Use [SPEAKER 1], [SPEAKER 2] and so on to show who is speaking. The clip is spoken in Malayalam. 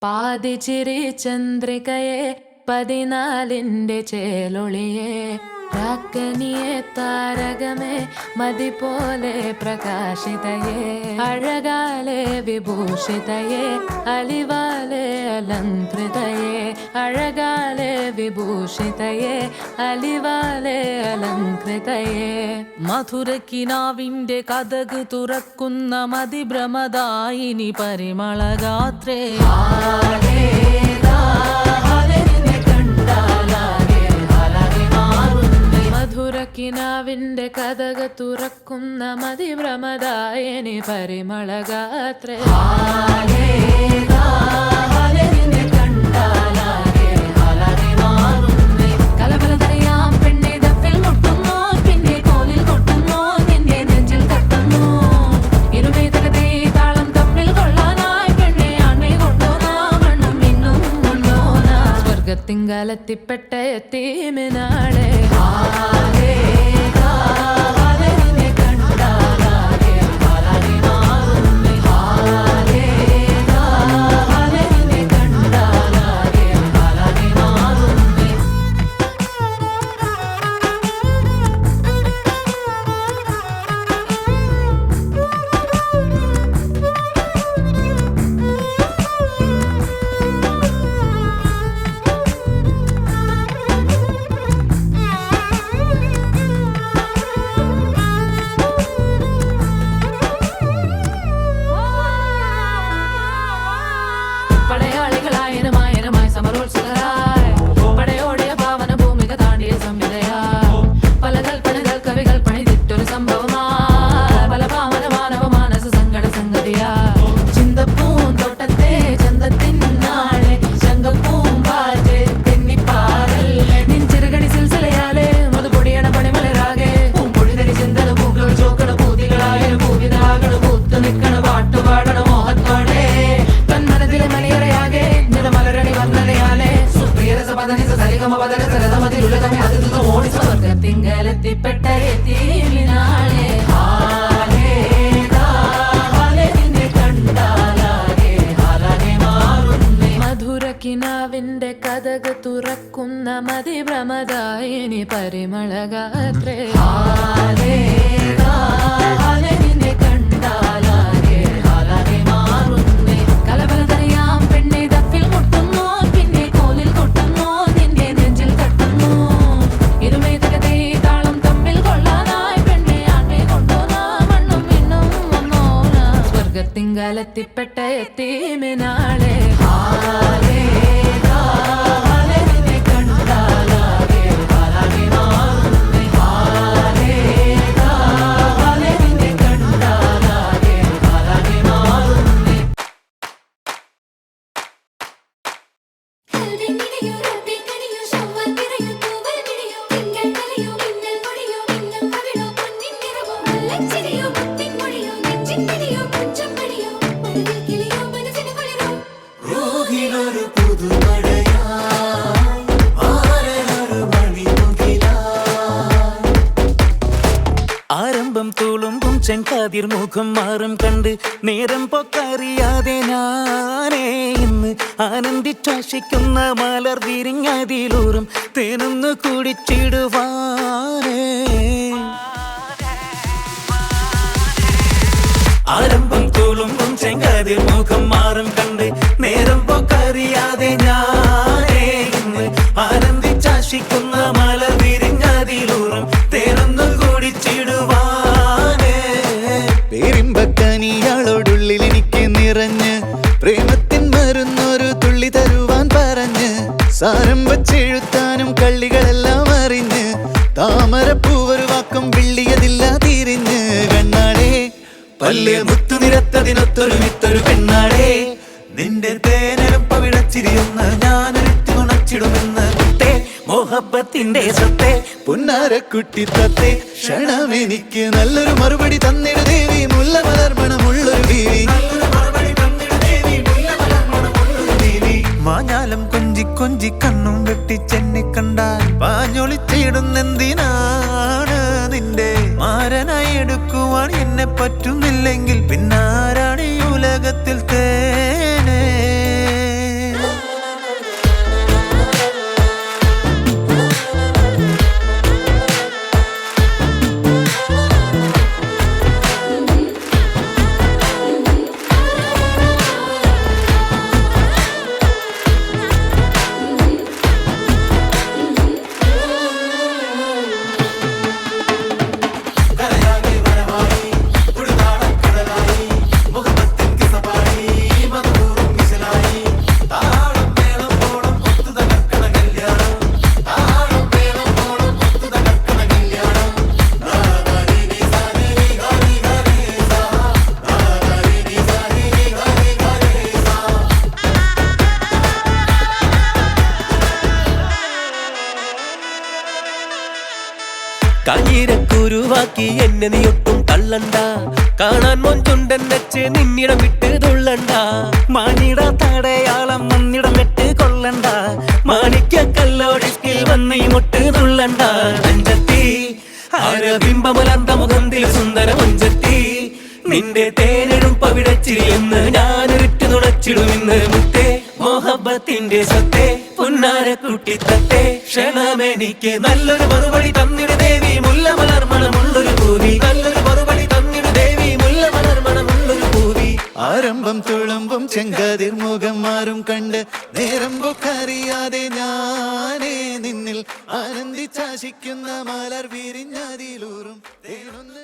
[SPEAKER 1] പാതിച്ചിരി ചന്ദ്രികയെ 14ന്റെ ചേലൊളിയെ രാക്കനിയെ താരകമേ മതി പോലെ പ്രകാശിതയെ അഴകാലെ വിഭൂഷിതയെ അലിവാലെ അലങ്കൃതയെ അഴകാലെ വിഭൂഷിതയെ അലിവാലെ അലങ്കൃതയെ
[SPEAKER 2] മധുരക്കിനാവിന്റെ കഥക് തുറക്കുന്ന മതിഭ്രമദായിനി പരിമളഗാത്രേ
[SPEAKER 1] മധുരക്കിനാവിന്റെ കഥക് തുറക്കുന്ന മതിഭ്രമദായിനി പരിമളഗാത്രേ കലബലതറിയാം പെണ്ണെ ദഫിൽ മുട്ടുന്നു പിന്നെ കോലിൽ കൊട്ടുന്നു നിന്റെ നെഞ്ചിൽ തട്ടുന്നു ഇരുമേതകത്തെ താളം തമ്മിൽ കൊള്ളാനായി പെണ്ണെ ആൺമേ കൊണ്ടോനാ മണ്ണും മിന്നും കൊണ്ടോനാ സ്വർഗത്തിങ്കാലെത്തിപ്പെട്ട എത്തീമിനാളെ സ്വർഗത്തിങ്കലെത്തിപ്പെട്ട എത്തീമിനാളെ മധുരക്കിനാവിന്റെ കഥക് തുറക്കുന്ന മതിഭ്രമദായിനി പരിമളഗാത്രേ കലബലതറിയാം പെണ്ണെ ദഫിൽ മുട്ടുന്നു പിന്നെ കോലിൽ കൊട്ടുന്നു നിന്റെ നെഞ്ചിൽ തട്ടുന്നു ഇരുമേതകത്തെ താളം തമ്മിൽ കൊള്ളാനായി പെണ്ണെ ആൺമേ കൊണ്ടോനാ മണ്ണും മിന്നും വന്നോനാ സ്വർഗത്തിങ്കാലെത്തിപ്പെട്ട എത്തീമിനാളെ
[SPEAKER 2] ആരംഭം തുളുമ്പും ചെങ്കാതിർ മുഖം മാറും കണ്ട് നേരം പൊക്കറിയാതെ ഞാനേ ഇന്ന് ആനന്ദിച്ചാശിക്കുന്ന മലർ വിരിഞ്ഞതിലൂറും തേനൊന്ന് കുടിച്ചിടുവാനേ ആരംഭം തുളുമ്പും ചെങ്കാതിർ മുഖം മാറും കണ്ട് നേരം പൊക്കറിയാതെ ഞാനേ ഇന്ന് ആനന്ദിച്ചാശിക്കുന്ന മലർ വിരിഞ്ഞതിലൂറും തേനൊന്ന് കുടിച്ചിടുവാനേ
[SPEAKER 3] പേരിമ്പക്കനിയാളോടുള്ളിൽ എനിക്ക് നിറഞ്ഞ് പ്രേമത്തിൻ മരുന്നൊരു തുള്ളി തരുവാൻ പറഞ്ഞ് സാരം വച്ചെഴുത്താനും കള്ളികളെല്ലാം അറിഞ്ഞ് താമരപ്പൂവൊരു വാക്കും വിള്ളിയതില്ല തിരിഞ്ഞ് കണ്ണാടേ പല്ല് മുത്തു നിരത്തതിനൊത്തൊരു വിത്തൊരു പെണ്ണാടേ നിന്റെ തേനരം പവിഴച്ചിരിയൊന്ന് ഞാനൊരുത്തി നുണച്ചിടുമെന്ന് കുട്ടേ മോഹബത്തിന്റെ സത്തേ പുന്നാരക്കുട്ടി തത്തേ ക്ഷണമെനിക്ക് നല്ലൊരു മറുപടി തന്നിട ദേവി മുല്ല മലർമണമുള്ളൊരു ദേവി മാഞ്ഞാലം കൊഞ്ചി കൊഞ്ചി കണ്ണും വെട്ടിച്ചെന്നെ കണ്ടാൽ പാഞ്ഞൊളിച്ചിടുന്നെന്തിനാണ് നിന്റെ മാരനായി എടുക്കുവാൻ എന്നെ പറ്റുന്നില്ലെങ്കിൽ പിന്നാരാണ് ഈ ഉലകത്തിൽ തേനേ
[SPEAKER 4] പെണ്ണാക്കി എന്നെ നീ ഒട്ടും തള്ളണ്ട കാണാൻ മൊഞ്ചുണ്ടൻ വെച്ച് നിന്നിടം വിട്ട് തുള്ളണ്ട
[SPEAKER 2] മാനിട തടയാളം വന്നിടം വെട്ട് കൊള്ളണ്ട മാണിക്ക കല്ലോടിക്കിൽ വന്ന് ഈ മുട്ട് തുള്ളണ്ട അഞ്ചത്തി ആരബിംബമുലർന്ന മുഖത്തിൽ സുന്ദര മുഞ്ചത്തി നിന്റെ തേനെടും പവിടച്ചിരിയെന്ന് ഞാനൊരുറ്റു നുണച്ചിടുമെന്ന് മുത്തേ മോഹബത്തിന്റെ സത്തേ പുന്നാര കുട്ടിത്തത്തെ ക്ഷണമെനിക്ക് നല്ലൊരു മറുപടി തന്നിട് ദേവി മുല്ലമലർമണമുള്ളൊരു പൂവി നല്ലൊരു മറുപടി തന്നിട് ദേവി മുല്ലമലർമണമുള്ളൊരു പൂവി
[SPEAKER 3] ആരംഭം തുളുമ്പും ചെങ്കതിർ മുഖം മാറും കണ്ട് നേരം പൊക്കറിയാതെ ഞാനേ നിന്നിൽ ആനന്ദിച്ചാശിക്കുന്ന മലർ വിരിഞ്ഞതിലൂറും തേനൊന്ന്